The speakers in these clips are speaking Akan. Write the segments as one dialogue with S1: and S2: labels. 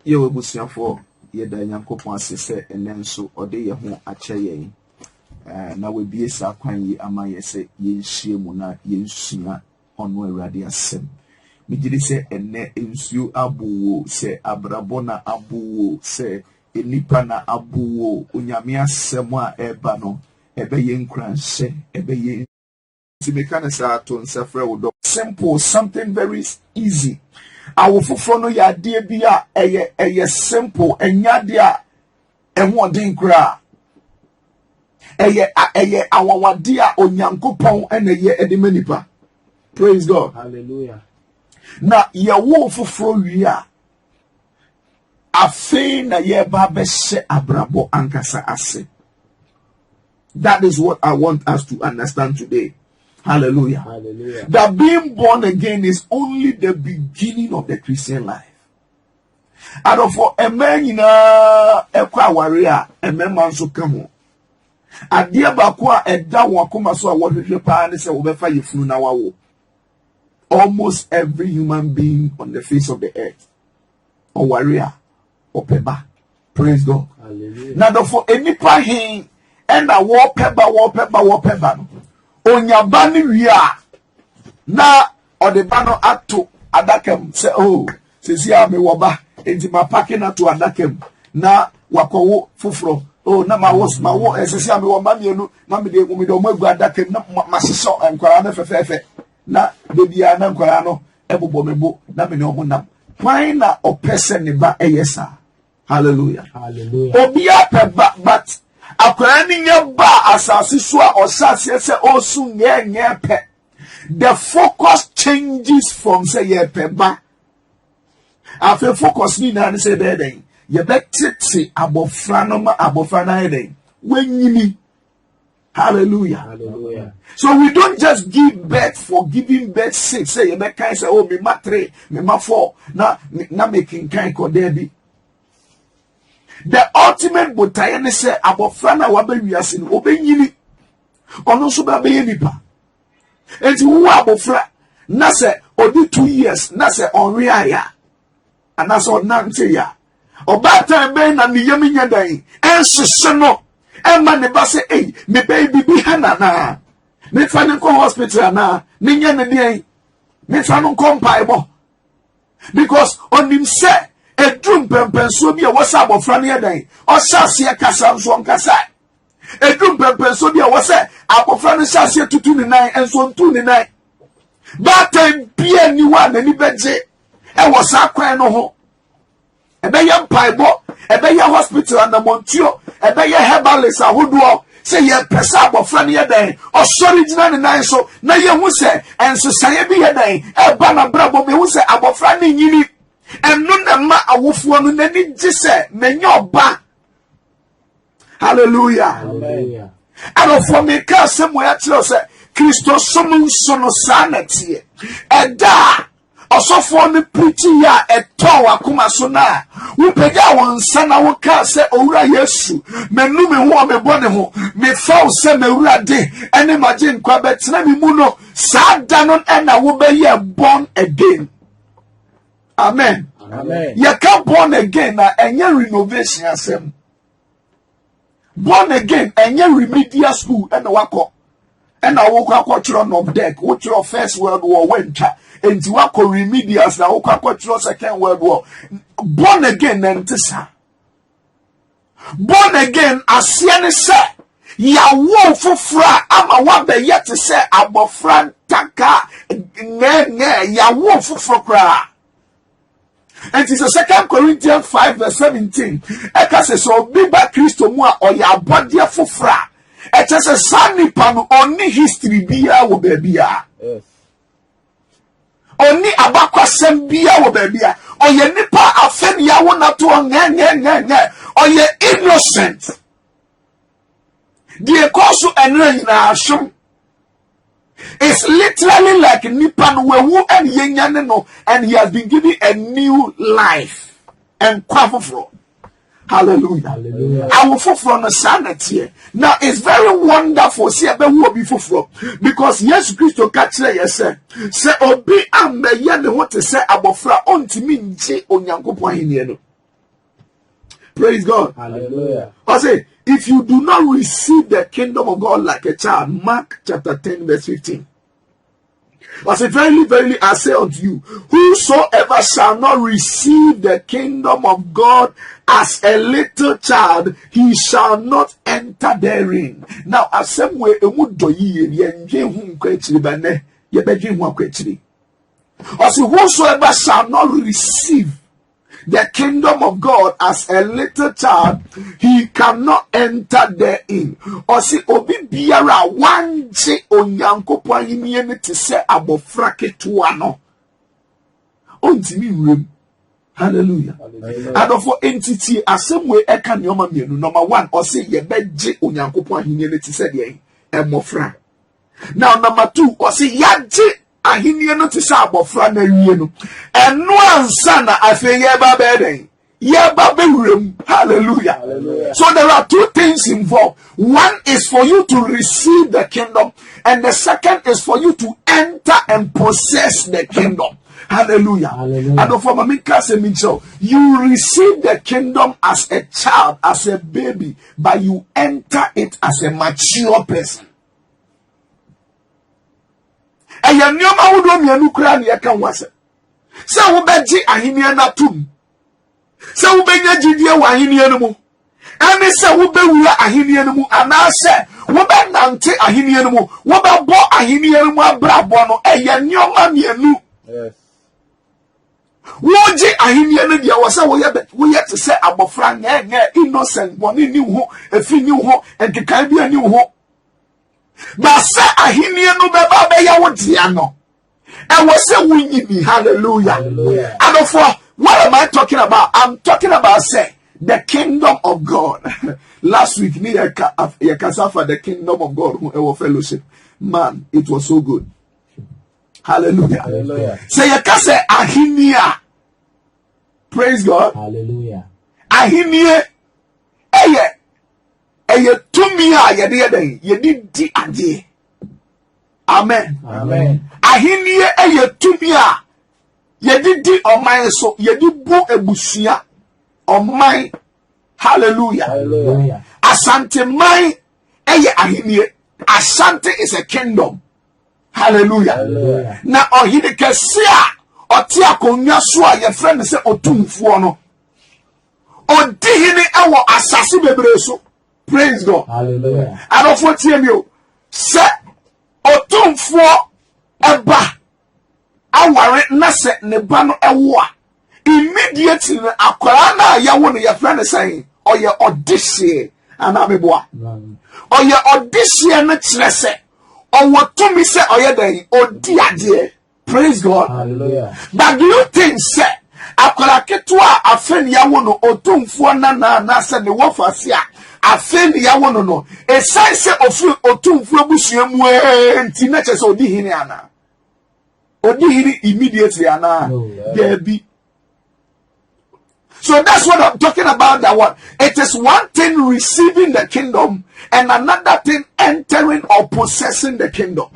S1: Ye busuafo ye da Nyankopon asese ene nso ode ye ho ache ye na we bie sa kwan yi ama ye se ye nhie mu na ye nsua ono Awurade asem migiri se ene nsuo abuwo se abrabo na abuwo se enipa na abuwo onyame asem a eba no ebe ye nkranse ebe ye timekana to nsafre wo simple, something very easy. Our fufro no ya de bia eye simple enya de a enwo den kra eye awawade a onyankopon ene ye edemanipa. Praise God.
S2: Hallelujah.
S1: Na ye wo fufro wi a afi na ye ba be hye abrabo ankasa ase. That is what I want us to understand today. Hallelujah.
S2: Hallelujah.
S1: That being born again is only the beginning of the Christian life. And for a man in a warrior, a man so come. A dear Bakwa, a down Wakuma so what your parents say over you flew now. Almost every human being on the face of the earth, or warrior, or peba. Praise God.
S2: Hallelujah.
S1: Now, for any pahin and a war peba. Onyabani wia na odebano ato adakem se oh sesia me woba enti mapake na to adakem na wakowo fufuro oh na mawo sesia me woba mienu na me de omagu adakem na maseso enkwara na fefefe na bebia na enkwara no ebobo mebo na me ne omunam kwan na opese ne ba eyesa. Hallelujah.
S2: Hallelujah.
S1: Obia peba but akwani nyaba asasi so osase se osu nyepe. The focus changes from say yepeba. Afi focus ni na say be den. Ye betiti abofra no ma abofra na den. Wenyini. Hallelujah.
S2: Hallelujah.
S1: So we don't just give birth for giving birth sake. Say ye be kind say oh me ma 3, me ma 4 na making kind ko there be. The ultimate botaye say abofra na wabe wiase no obenyini ono so ba be nipa enti wo abofra na say odi 2 years na say onwe aya ana so nante ya obata be na ne yemi nya dan ensese no emma ne ba say eh me baby bi hana na me fa ne ko hospital na me nya ne den me fa no kompaibo because onim say edrum pempenso bi a wasa abofra ne yadan osase kasa nso nkasa edrum pempenso bi a wasa abofra ne sase tutu ne nan enso ntu ne nan batan bia ni wa na ni beje e wasa kwan no ho ebe ye mpaibo ebe ye hospital na montuo ebe ye herbalist ahodo se ye pesa abofra ne yadan osori gina ne nan so na ye hu se enso saye bi yadan e ba na brabo me hu se abofra ne nyini enu na ma awofo no nani gise menye oba. Hallelujah.
S2: Hallelujah.
S1: And for me ka semo ya tiro se Kristo somu sono sanete eda osofo ne preaching ya eto akoma so na wo pega won sana wo ka se owura Yesu menu me ho me bone ho me faw se me wura de ene maje nkwa betena me mu no sada no na wo be ye born again. Amen.
S2: Amen.
S1: You can't born again and your renovation asem. Born again and your remedial school and the wako. And I woke up of deck, which your First World War winter. And to wako remedials now woke your Second World War. Born again and tisa. Born again as Siani said. Ya wo fufra ama wabe yet to say abofran taka ne ya wo fufra. And it is 2 Corinthians 5 verse 17. Eka se so biba Kristo mu a oya abode fofra. Eka se sani panu oni history biya wo bebia.
S2: Yes.
S1: Oni abakwasem biya wo bebia. Oye nipa afem ya wo na to nye. Oye innocent. Die koso enre nyina ashum. It's literally like Nipan Wewu and Yenyane no, and he has been given a new life and quafufro. Hallelujah.
S2: Hallelujah.
S1: I will fulfill the sanity. Now it's very wonderful. See, I will be fulfilled because yes, Christo catch yes, say obi ambe yene what to say abofra onti minje onyankopo ahinieno. Praise God.
S2: Hallelujah.
S1: I say, if you do not receive the kingdom of God like a child, Mark chapter 10 verse 15. I say, verily, verily, I say unto you, whosoever shall not receive the kingdom of God as a little child, he shall not enter therein. Now, as some way, I say, whosoever shall not receive the kingdom of God as a little child, he cannot enter therein. Or see, obi biara wanje onyankopo ahiniye ne te se abofra ketua no. Ontimi wrem. Hallelujah. And for entity asemwe eka nyoma mienu. Number one, or say yebeje onyankopo ahiniye ne te se de emofra. Now number two, or say yaje ahiniye no te se abofra na wie no. Eno ansa na afi yeba beden. Yeba bewrem. Hallelujah.
S2: Hallelujah.
S1: So there are two things involved. One is for you to receive the kingdom, and the second is for you to enter and possess the kingdom. Hallelujah.
S2: Hallelujah.
S1: And for me, you receive the kingdom as a child, as a baby, but you enter it as a mature person. And you know how do you kura ni eka wase. Se wo beji ahiniye na tum. Se wo benya jidie wa ahiniye no mu. Ane se wo bewura ahiniye no mu anase wo be nante ahiniye no mu. Wo be bo ahiniye no mu abrabo no eye nyoma mienu.
S2: Yes.
S1: Woji ahiniye no dia wase wo ye te se abofra nye innocent boni ni ho efi ni ho enkekan bia ni ho. But say ahiniye no beba be ya wo dia no. And we say we need. Hallelujah.
S2: Hallelujah.
S1: And for what am I talking about? I'm talking about say the kingdom of God. Last week me for the kingdom of God who our fellowship. Man, it was so good. Hallelujah.
S2: Hallelujah.
S1: Say say ahinia. Praise God.
S2: Hallelujah.
S1: Ahinia eye tumia yedi di ade. Amen.
S2: Amen.
S1: Ahinie eye tumia yedi di oman so yedi bu ebusia oman. Hallelujah.
S2: Hallelujah.
S1: Asante man eye ahinie. Asante is a kingdom. Hallelujah.
S2: Hallelujah.
S1: Na ohide kese a oti akonwa so a ye friend se otumfuo no. Odihini ewo asase bebre so. Praise God.
S2: Hallelujah.
S1: Adofo tie mi o. Se otumfuo eba aware na se ne ba no ewo a immediately akwara na yawo no ye friend say oye odihye anameboa. Oye odihye na kire se owo tumi se oye dan odi ade. Praise God.
S2: Hallelujah.
S1: But do you think say akwara ketua afen yawo no otumfuo na se ne wo fase a afen yawo no esai se ofu otumfuo busua mu enti na che se odi hini ana odi hini immediately ana there be. So that's what I'm talking about. That one, it is one thing receiving the kingdom and another thing entering or possessing the kingdom.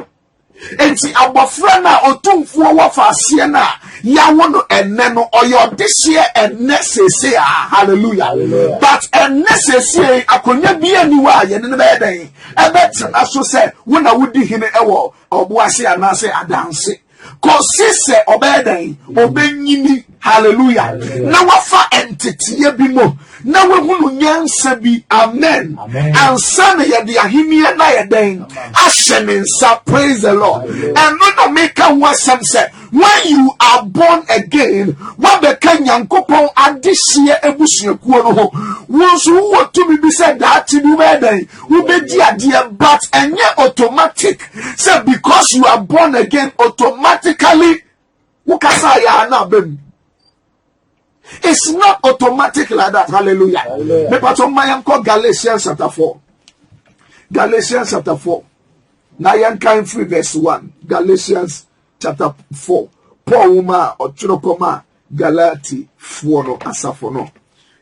S1: And see abofra na otumfuo wa fase na yawo no enne no oyo this year and necessary. Hallelujah.
S2: Hallelujah.
S1: But and necessary akonya bia ni wa ye ne be dan e betra so say wona wudi hine ewo oboase anase adanse kosi se obedan obenyini. Hallelujah. Na wafa entity bi mo na wehunu nyansa bi. Amen. And son ye de ahimie na ye den ashenensa. Praise the Lord. And no make one some say when you are born again what be kan yankopon adehye ebusuakuo no ho wonso wo tumi bi say that bi we den wo be di ade but enye automatic say because you are born again automatically wo kasa ya na bem. It's not automatic like that. Hallelujah. Hallelujah. Galatians chapter 4. Galatians chapter 4. Now you can free verse 1. Galatians chapter 4. Paul Uma or Churokoma Galati 4 no Asafono.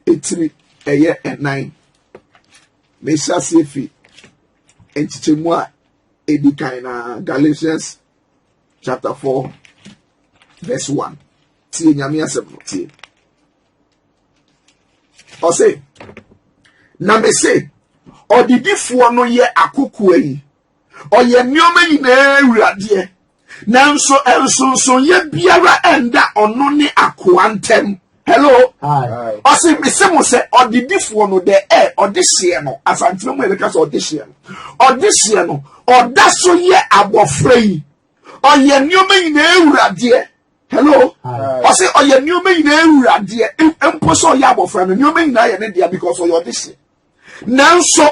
S1: Etri eye enai mesha sefi enchichemu a edikan na Galatians chapter 4 verse 1 tie nyame asem tie o say na me say odidifo no ye akoko yi oye nneoma nyina awurade nanso enso ye biara enda ono ne akoa ntem. Hello.
S2: Hi.
S1: O say me say mo say odidifo no de odihye no asantire mo e ka say odihye no oda so ye abofra yi oye nneoma nyina awurade. Hello. O say oye nneoma nyina awurade empo so ye abofra no nneoma nyina ye ne dia because oye odihye nanso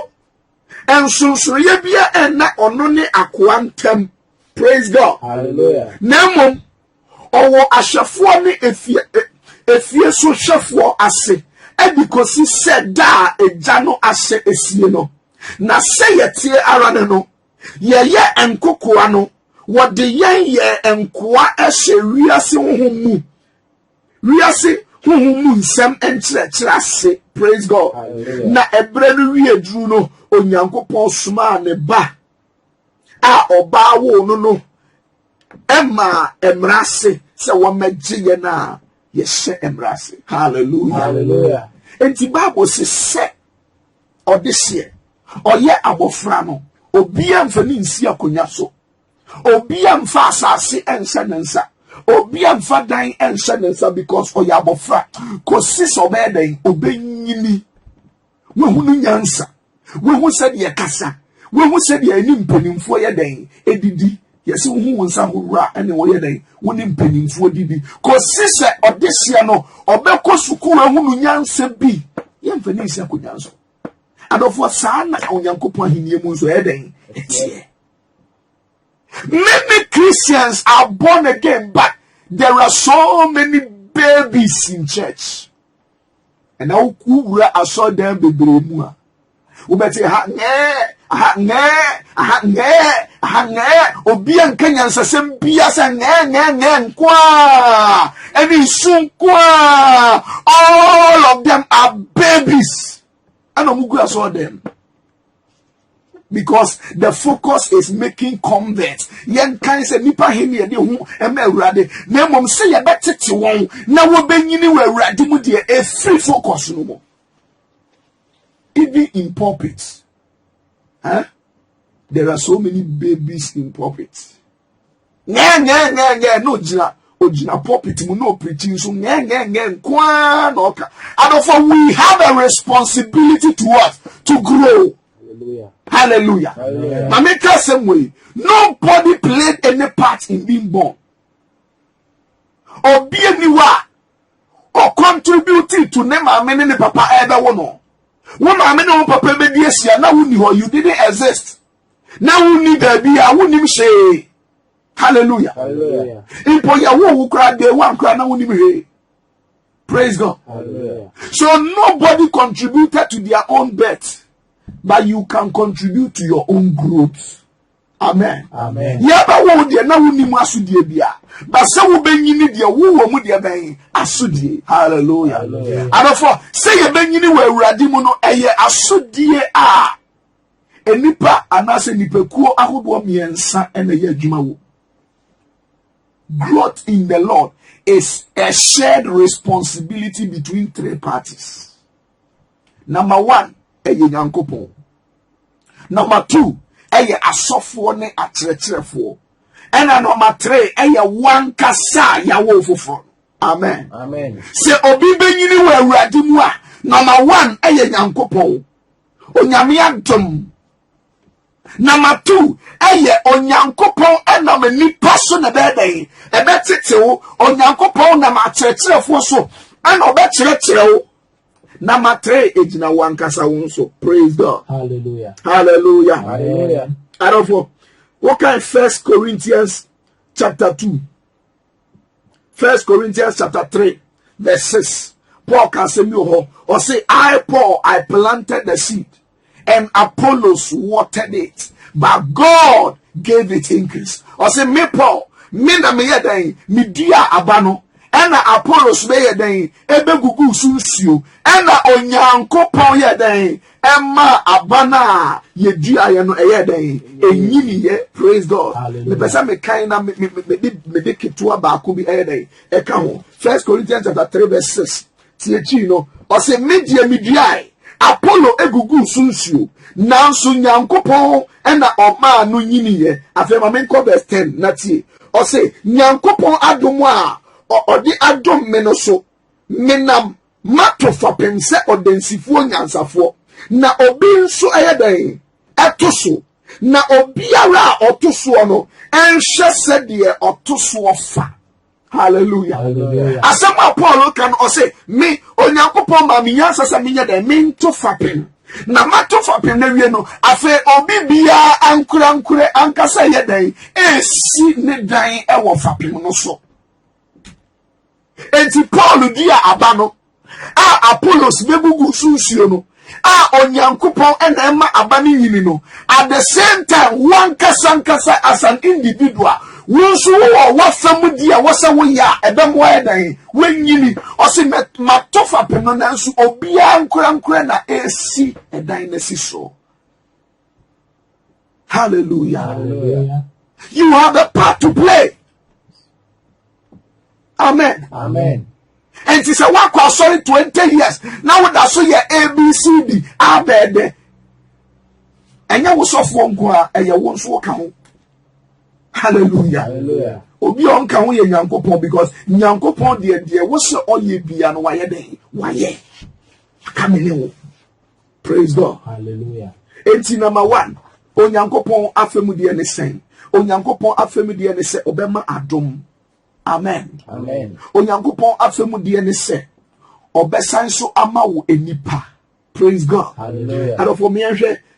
S1: enso ye bia enna ono ne akoa ntem. Praise God.
S2: Hallelujah.
S1: Nemo owo ahwefo ne efie so hwefo ase edikosi seda eja no ase esie no na se yetie ara ne no ye enkokoa no wode ye enkoa ehye wiase huhumu nsem enkyerɛkyerɛ ase. Praise God.
S2: Hallelujah.
S1: Na ebre no wie duru no onyankopɔn soma ne ba a oba wo no emma emrase se wo megye ye na ye hye emrase. Hallelujah.
S2: Hallelujah.
S1: Enti Bible se odehye oye abofra no obia mfa ni nsi akonya so obia mfa asase enhye nensa obia mfa dan enhye nensa because oye abofra kosi so beden obenyini wehunu nyansa wehu se de kasa wehu se de ani mpanimfo ye den edidi yesi hu nsa howura ene wo ye den woni mpanimfo didi kosi se odehye no obekọ sukuru ehunu nyansa bi ye mfa ni nsi akonya so adofo saa na onyankopon ahenie mu nso ye den etie. Many Christians are born again, but there are so many babies in church. And now who I saw them bebremu a. Ubeti obi anka nyansasem bia sa nkwa any sunkwa, all of them are babies. And I saw them. Because the focus is making converts. Yen kan se nipa heni de hu ema awurade na mom se ye betete won na wo benyini wa awurade mu de a free focus no mo. Even in pulpits. There are so many babies in pulpits. No ojina pulpit mu no preaching so kwa no ka. And for we have a responsibility to what? To grow. Hallelujah. Hallelujah. Now make us same way. Nobody played any part in being born. Or be anywhere. Or contributing to name a many papa ever one. One man papa be this year. Now you didn't exist. Now you need baby. I wouldn't say. Hallelujah. Hallelujah. Impo ya wo cry day one cry now wouldn't. Praise God. Hallelujah. So nobody contributed to their own birth. But you can contribute to your own growth. Amen. Amen. Yaba wo de na woni mu asudie bia. Ba se wo benyini de wo mu de ben asudie. Hallelujah. Adofo se ye benyini wo awurade mu no eye asudie a enipa anase nipekuo ahodo miensa ene ye adwuma wo. Growth in the Lord is a shared responsibility between three parties. Number 1, eye nyankopon. Number 2, eye asofo ne atrechirefo. And number 3, eye wan kasa yawo foforo. Amen. Amen. Se obi benyini wo awurade mu a, number 1, eye nyankopon. Onyame adom. Number 2, eye onyankopon enam nipa so na beden. Ebetetewo onyankopon na atrechirefo so, ana obechirechire. Number 3, ejina wankasa wonso. Praise God. Hallelujah. Hallelujah. Hallelujah. Adofo, what kind 1 Corinthians chapter 2. 1 Corinthians chapter 3, verse 6. Paul can say me or say, I Paul, I planted the seed, and Apollos watered it, but God gave it increase. Or say me Paul, me na me yedai, me dia abano. ɛna Apollos bɛyɛ dɛn ɛbɛgugu so nsuo ɛna Onyankopɔn yɛ dɛn ɛma abana yedua yɛ no ɛyɛ dɛn enyini yɛ. Praise God. Me pesa me kan na me de ketua baako bi ɛyɛ dɛn ɛka ho. 1 Corinthians chapter 3 verse 6 tie no ɔsɛ media medua Apollo egugu so nsuo nanso Nyankopɔn ɛna ɔma no nyini yɛ. Afei ma me nkɔ verse 10 na tie ɔsɛ Nyankopɔn adom a ɔde adom me no so menam mato fapem sɛ ɔdansifoɔ nyansafoɔ na obi nso ɛyɛ dɛn ɛto so na obiara a ɔto soɔ no ɛnhyɛ sɛdeɛ ɔto soɔ fa. Hallelujah. Asɛm a Paul kan ɔsɛ me Onyankopɔn ma me nyansa sɛ menyɛ dɛn mento fapem na mato fapem na wie no afei obi bia ankura ankasa yɛ dɛn esi ne dan ɛwɔ fapem no so. Enti Paul di a aba no a Apollos begugu sunsuo no a Onyankopɔn ɛna ɛma aba ne yini no at the same time one kasa as an individual wonso wo wafam di a wose wo ya ɛbɛm wo ɛdan wanyini ɔse matofa peno nanso obia nkura na esi ɛdan na si so. Hallelujah. You have a part to play. Amen. And she said, "What was sorry 20 years? Now that's so your ABCD, abede. And you was off one qua, and you won't so come. Hallelujah. Obi on can we Nyankopon because Nyankopon dear, what's all ye be and why day? Why ye? Come in. Praise God.
S2: Hallelujah.
S1: 18 number 1. O Nyankopon afemudi and the same. O Nyankopon afemudi and the same. Obema adom. Amen. Onyankopɔn afemudie ne se obesan so ama wo enipa. Praise God.
S2: Hallelujah.
S1: And for me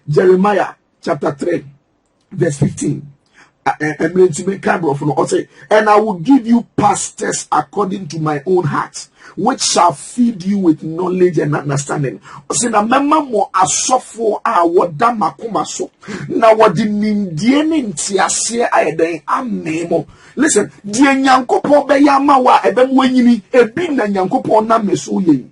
S1: Jeremiah chapter 3 verse 15. And I will give you pastors according to my own heart, which shall feed you with knowledge and understanding. Na mema mo asofo a woda makoma so na wodi nimdie ne ntiase ayeden amemo. Listen, die Nyankopɔn be ya ma wa ebem wanyini ebi na Nyankopɔn na meso ye.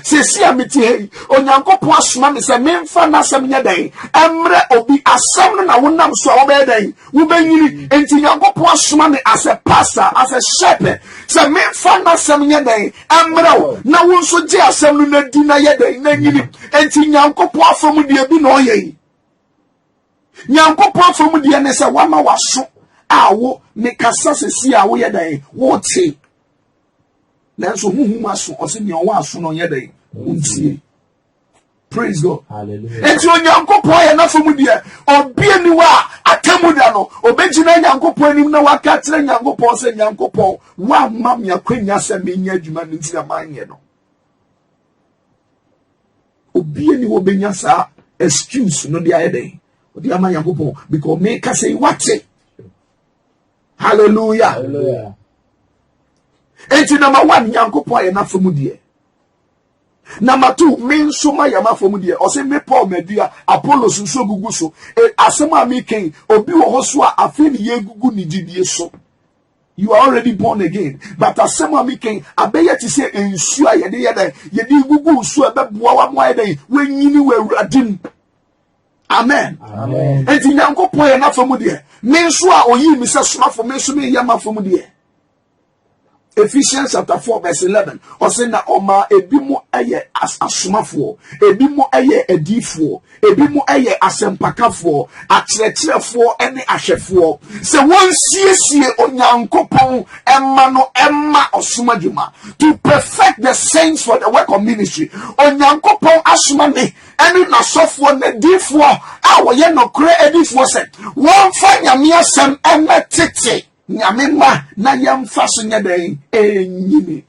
S1: Sesi amiti hei Onyankopɔn asoma me se memfa na asem nya dan emre obi asem no na wonam so a wo be dan wo banyini enti Nyankopɔn asoma me as a pastor, as a shepherd se memfa na asem nya dan emre wo na wo nso je asem no na di na ye dan na nyini enti Nyankopɔn afamu de bi na oyei. Nyankopɔn afamu de ne se wama waso a wo me kasa sesi a wo ye dan wo te nanso huhuma so ɔse ne ɔwɔ aso no yɛ dɛ untie. Praise God.
S2: Hallelujah.
S1: Enti Onyankopɔn yɛ nafomu deɛ obie ni wa atamu da no obegyina Nyankopɔn anim na waka kyerɛ Nyankopɔn sɛ Nyankopɔn wa ma me akwanya sɛ menya adwuma no nti na manyɛ no. Obie ni wo benya saa excuse no de ayɛ dɛ odi ama Nyankopɔn because me ka say wate. Hallelujah. Enti number 1 Nyankopɔn yɛ nafomu deɛ. Number 2 me nso ma yɛ mafomu deɛ. Ɔsɛ me Paul medua Apollos nso gugu so. Asɛm a me ken obi wɔ hɔ so a afei ne yɛ gugu ne gyidie so. You are already born again. But asɛm a me ken abɛyɛ te sɛ nsu a yɛde gugu nsu a bɛboa wa mo ayɛ dɛ wenyini wɔ Awurade. Amen. Enti Nyankopɔn yɛ nafomu deɛ. Me nso a oyi mi sɛ somafo me nso me yɛ mafomu deɛ. Ephesians chapter 4 verse 11. Ose na oma ebi mo eye asomafo, ebi mo eye edifo, ebi mo eye asempakafo, akyerɛkyerɛfo ene ahwɛfo. Se won siesie Onyankopɔn emma osomadwuma to perfect the saints for the work of ministry. Onyankopɔn asoma ne ene nasofo ne difo a woyɛ nokre edifo se won fa nyame asɛm tete nyamema na yamfa so nya dan enyini.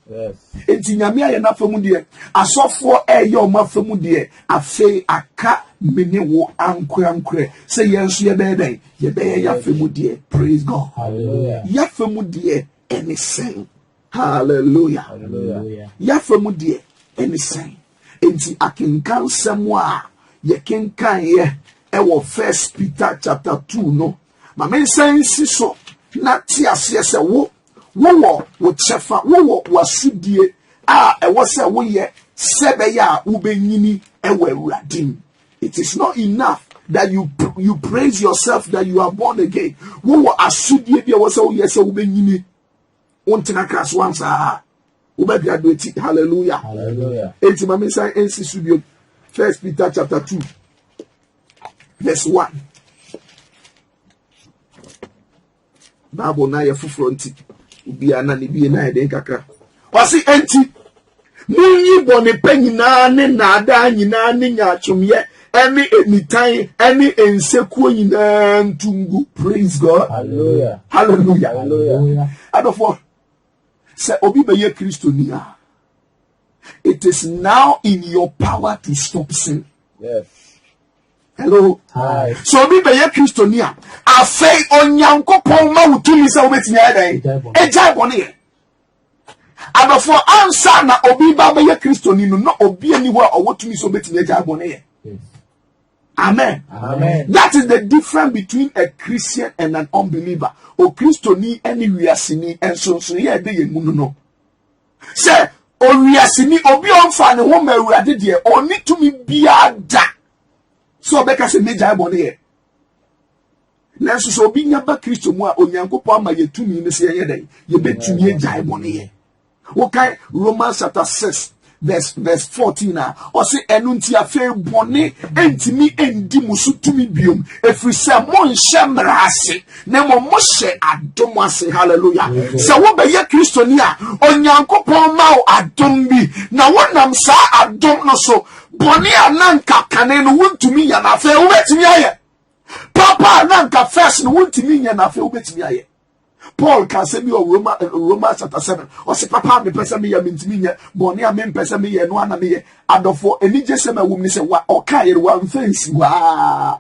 S1: Enti nyame aye na famu de asofo eye o mafamu de afe aka mene wo ankwankre se yenso ye be dan ye be ya famu de. Praise God.
S2: Hallelujah.
S1: Ya famu de anything. Hallelujah. Ya famu de anything. Enti akenkan semwa ye kenkan ye ewo 1 Peter chapter 2 no ma men sensi so na ti ase se wo wo chefa wo wasudie e wo se wo ye sebe ya wo benyini e wa awurade. It is not enough that you praise yourself that you are born again. Wo asudie bia wo se wo ye se wo benyini ontina kras once wo be graduate. Hallelujah.
S2: Hallelujah.
S1: Enti mama sai ensi subio 1 Peter chapter 2 verse 1. Bible na ye fufronti ubia na ne bie na ye den kakra. Wasi enti munyi bone panyina ne naada nyina ne nyachomye ene enitan ene ensekuo nyina ntungu. Praise God.
S2: Hallelujah.
S1: Hallelujah.
S2: Hallelujah.
S1: Adofo se obi be ye Kristo ni a, it is now in your power to stop sin.
S2: Yes.
S1: Hello.
S2: Hi.
S1: So obi be ye Kristo ni a, afei onyankopon ma wutumi se obetimi adan ejai bone ye. Adofo ansa na obi ba be ye Kristo ni no obi ani ho a owotumi se obetimi ejai bone ye. Amen.
S2: Amen.
S1: That is the difference between a Christian and an unbeliever. O Kristo ni any wiasini enso ye de ye mu no. Say o wiasini obi onfa ne ho ma awurade de oni tumi bia da. So beka se meja bone ye. Nanso so obi nya ba Kristo mu a onyankopon ama ye tumi ne se ye den ye betumi ejai bone ye. Okay, Romans chapter 6 verse 14 or say enunti afa bone entimi endi musutumi biom efri se mon hye na mo hye adom ase. Hallelujah. Se wo be ye Kristo ni a onyankopon ma o adom bi na wonam sa adom no so bone ananka kane no wontumi ya na afa wo betimi aye papa ananka first no wontumi ya na afa wo betimi aye. Paul can say me Romans chapter 7 or say papa me pesa me ya mintimi nya boni a me pesa me ye no ana me ye adofo eni jese ma wum ni se wa o ka ye wa mfansi wa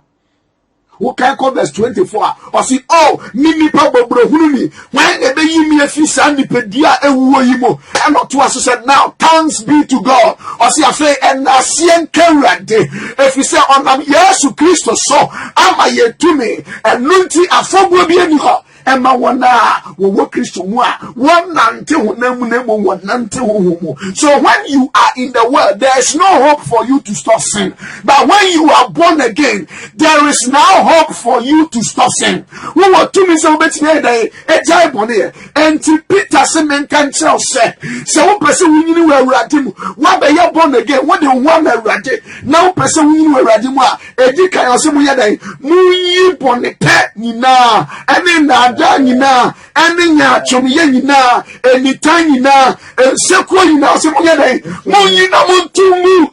S1: wo kan ko verse 24 or say oh mimi pa bobro hunu ni when e be yi mi afi sa nipadia ewuo yi mo and not to us said now thanks be to God or say afa en asien kawrade efi se onam Yesu Kristo so ama ye tumi enunti afobo bi ani ho Emma wana wo Kristo mu a wonante honam na mo wonante hohomo. So when you are in the world there is no hope for you to stop sin, but when you are born again there is now hope for you to stop sin. We want to miss obetime dey ejai bone and Peter say men kan tell say wo person winyini we awurade mu wa be ye born again what dey wan awurade na wo person winyini we awurade mu a edi kan ose mu ye dey mu yi bone pe nyina ene na nyina ene nya chomye nyina enitan nyina sekuo nyina se mo yedai mo nyina mo ntumu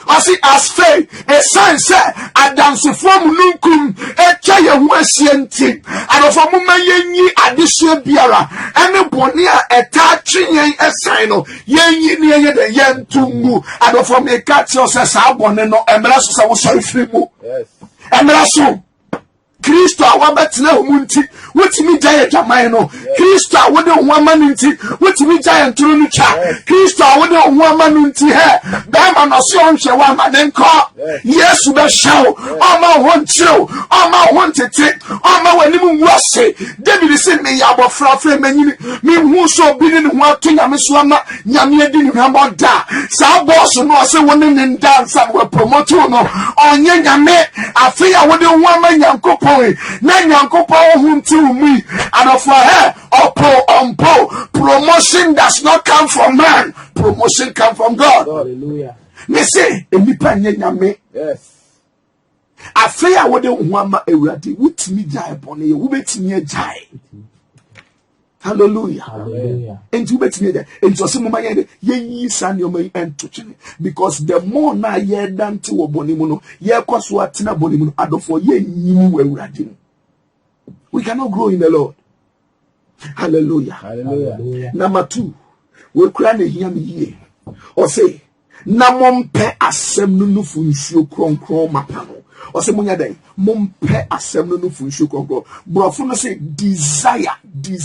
S1: asi as faith a sign say adamse from nunkum echa ye ho asienti adofo mo mayenyi adehye biara ene bone a eta twenyen esign no yenyi ne yede yentumu adofo me ka tio se sa bone no emra so se wo so ifri mu
S2: Yes.
S1: emra so Kristo awabetena homunti wotimi jaye jaman no Kristo awode hoama nti wotimi jaye nturu no twa Kristo awode hoama nti he ba ma no so onhwe wa ma denko Yesu be hyew oma ho nkyerw oma ho ntete oma wanim nwose David se me ya bofra fra manyini me hu so bi ne ho ato nyame so ama nyame adi ne hwam da sa boss no se woni ne dance we promote no onye nyame afi awode hoama nyankopon na nyankopon hunti umi and for her promotion does not come from man, promotion come from God.
S2: Hallelujah.
S1: Me say enipa nyame.
S2: Yes.
S1: Afia wode huama ewurade wutimi jai bone ye wubetimi ajai. Hallelujah.
S2: Hallelujah.
S1: And you bet me there. And so some ye san your may and because the more na ye dan to bonimuno, ye cause what tina bonimuno, ado for ye new way. We cannot grow in the Lord. Hallelujah.
S2: Hallelujah.
S1: Number 2, we cry hear me ye. Or say, Namon pe asem no funsuo kron mapano. or say munya day, mumpe assembly no function control. Brofo no say desire the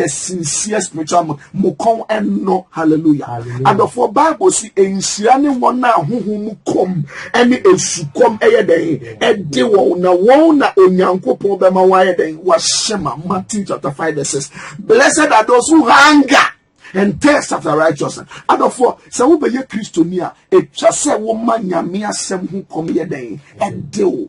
S1: sincere spiritual mukon and no hallelujah. And for Bible see ensiane wona huhu kom ene esukom eyeden ede wona onyankopon be ma wayeden washema. Matthew chapter 5 verse 6. Blessed are those who hunger and thirst after righteousness. And therefore, so we be Christiania, it just say woman nyame asem hu kom yeden ede.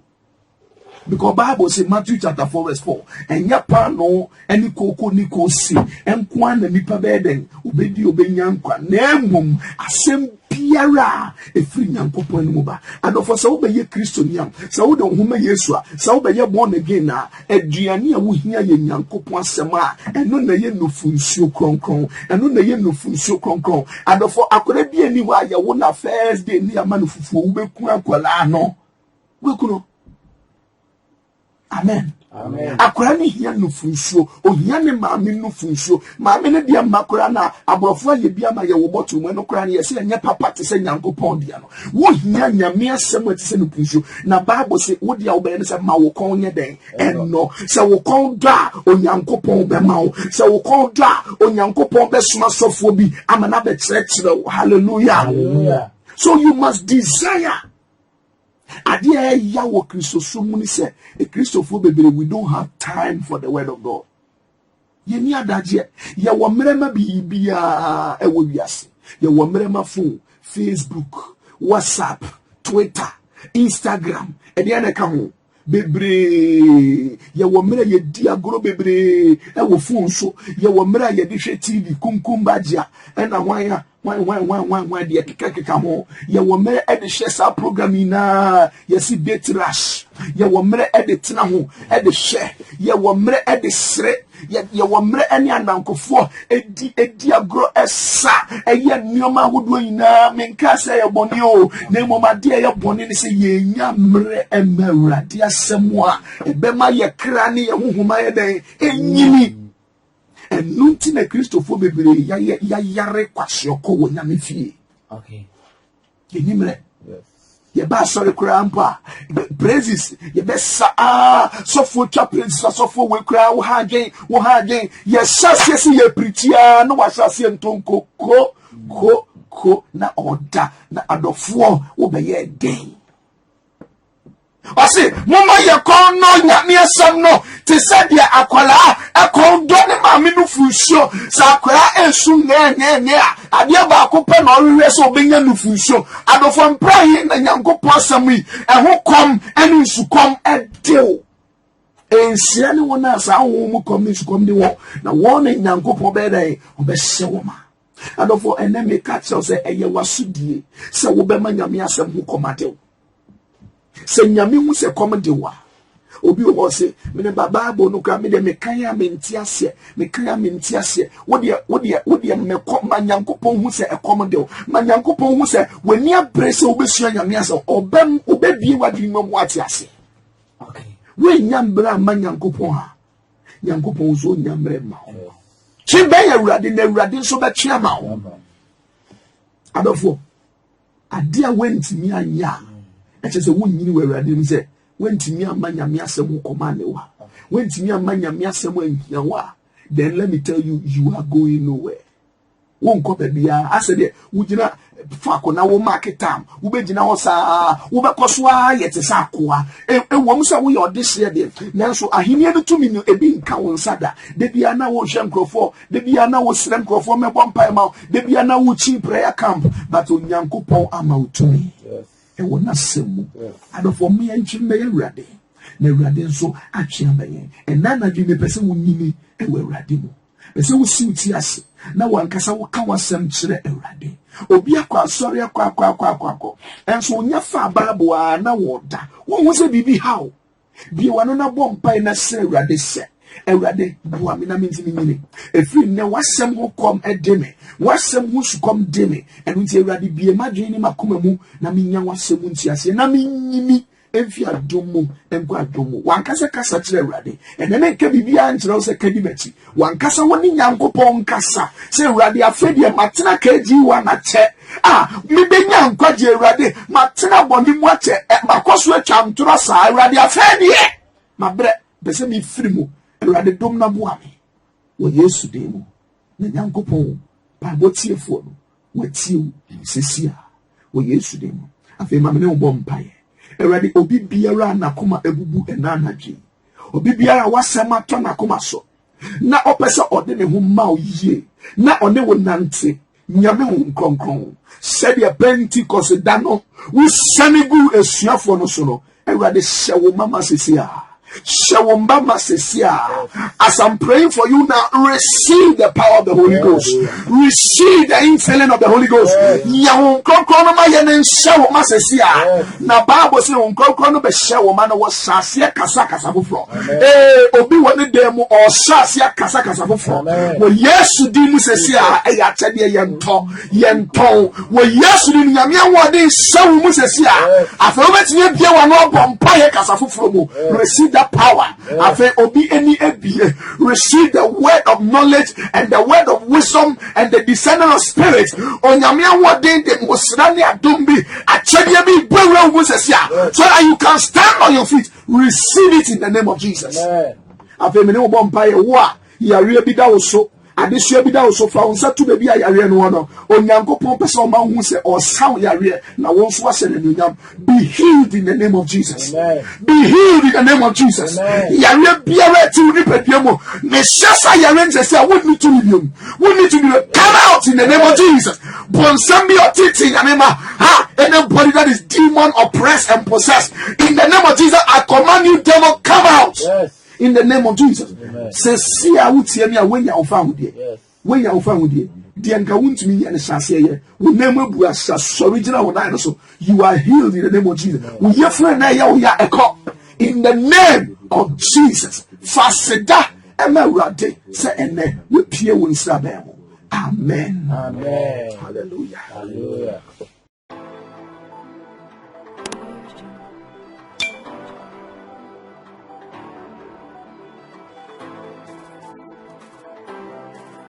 S1: Because Bible says Matthew chapter 4 verse 4. And yapa no any koko ni kosi and kwan na nipa beden ubedi obenyankwa nemum asem biara e free nyankopon ni muba. And of so be ye Christian so do huma Yesu so be ye born again na aduane a wo hia ye nyankopon asem a eno na ye nofunsuo kronkron eno na ye nofunsuo kronkron. And of akoda bi ani wa ye wo na first day ni ama no fufuo wo beku akwala no we kuno. Amen. Akwara ni hia no funsuo o hia ne maame no funsuo maame ne dia makora na abrofo ye bia ma ye wo boto mu no kora ne ye se nya papa te se nyankopon dia no wo hia nyame asem ati se no funsuo na Bible say wo dia wo be ne se ma wo kon nye den enno se wo kon da onyankopon be ma wo se wo kon da onyankopon be soma sofo bi amana be kire hallelujah. So you must desire. Adia ya wo Kristo sumuni se e Kristo fo bebere we don't have time for the word of God. Ye ni adaje ye wo mrema bibia e wo wiase ye wo mrema phone Facebook WhatsApp Twitter Instagram e de na ka ho bebre ye wo mre ye diagoro bebre e wo phone so ye wo mre ye de hwe TV kunkumbagya e na hwan de keka ho ye wo mere e de hye sa program na ye si date rush ye wo mere e de tena ho e de hye ye wo mere e de sre ye wo mere ene anankofo edi agro esa eye nioma hodo nyina menka se ye boni o na momade ye boni ne se ye nya mere emawurade asemo a ebema ye kra ne ye huhuma ye den enyini. And nunti na Christopher bebere ya yare kwasioko wo nyame fie.
S2: Okay.
S1: Ye nimre. Yes. Ye ba sorry kura mpa. Praises ye be sa so for praises so for we kura wo ha gen ye sase se ye pritia no wa sase ntonko ko na oda na adofo wo be ye den. Ose mama ye kon no nyame asem no te said dia akwala akon do ne maame no funsuo sa akwala ensu ne a ade ba akopɛ na ɔhwehwɛ so obenya no funsuo adofo mprai na nyankopɔ asem yi ɛho kom ɛne nsukom ɛdew ensia ne wona sa wo mu kom nsukom de wo na wo ne nyankopɔ bɛdai obɛhye wo ma adofo ene me ka kyerɛ sɛ ɛyɛ wasodie sɛ wo bɛma nyame asem ho komadew se nyame hu se kom de wa obi wo se me ne Bible no kra me de me kan ya me ntiase wo de me kom manyankopon hu se ekom de wo manyankopon hu se wani abre se obesua nyame ase obebie wadwin mu atiase. Okay, we nyambra manyankopon ha nyankopon zo nyamre ma chi be ya urade na urade so be twa ma wo adofo ade a wentimi anya eche se wonyini we urade mu se wentimi amanyame asem komane wa wentimi amanyame asem anhia wa, then let me tell you, you are going nowhere. Won ko bia asede wugina fako na wo market time wo begina wo sa wo bekoso a yete sa akoa wom sa wo ye odehye de nanso ahenie no tumi no ebi nka wo nsada de bia na wo hwe nkrofo de bia na wo srem nkrofo mebo mpai ma de bia na wo chi prayer camp but onyankopon ama utumi wo na semu adofo me antwi me awurade na awurade nso atwe abaye enana dwi me pese wo nyini awurade mu pese wo siuti ase na wankasa woka wasem kire awurade obi akwa asori akwa enso onya fa Bible a na woda wo se bibi how bi wano na bompai na sere awurade se awurade bo amina mentimi nyine efiri ne wasem ho kom edeme wasem ho sukom deme enu ti awurade bie madwen ni makoma mu na menya wasem ntiase na menyimi Enfi adomu enko adomu wankasa kasa kire Awurade ene ne nka bibia nkyerɛ se kadi machi wankasa woni Nyankopɔn nkasa se Awurade afedie matena kaji wa na che me benya nkwaje Awurade matena bɔne mu ache makoso atwa ntoro sa Awurade afedie mabre bese mi firi mu Awurade dom na boa me wo Yesu de mu na Nyankopɔn pa botiefo no watiu sesia wo Yesu de mu afi ma me ne wo mpae Awurade obi biara na koma ebubu enanadwe obi biara wasema to na koma so na opese ode ne ho ma oyie na one wo nante nyame ho nkronkron said the Pentecost dano we senigu esuafo no so no Awurade hye mama sesia as I'm praying for you now, receive the power of the Holy Ghost. Receive the infilling of the Holy Ghost. Na Bible says unkronkrono be share woman was sasia kasa kasa fufro. Obi woni dem or sasia kasa kasa fufro. Wo Yesu di mu sesia e ya tede yento. Wo Yesu di nyame awode sawu mu sesia. Afa obetime bia wa no bompa ye kasa fufro mu. Receive power. Receive the word of knowledge and the word of wisdom and the discerning of spirits. So that you can stand on your feet. Receive it in the name of Jesus. Adesua bi da wo so fa wonsa to baby ayare no no onyankopon pese o ma hu se o saw yare na won so ase nenyam. Be healed in the name of Jesus. Amen. Be healed in the name of Jesus. Yare biara ti uni pepiemo me shasa yare nse se won need to be come out in the name of Jesus. Bonsambi otiti yanema anybody that is demon oppressed and possessed in the name of Jesus I command you devil come out. Yes. In the name of Jesus. Say see I would see me when you found it. When you found it. The encounter me and Sasia will never be as original so you are healed in the name of Jesus. We hear friend in the name of Jesus. Faseda emerade say ene we pie won sabemo. Amen. Amen. Hallelujah. Hallelujah.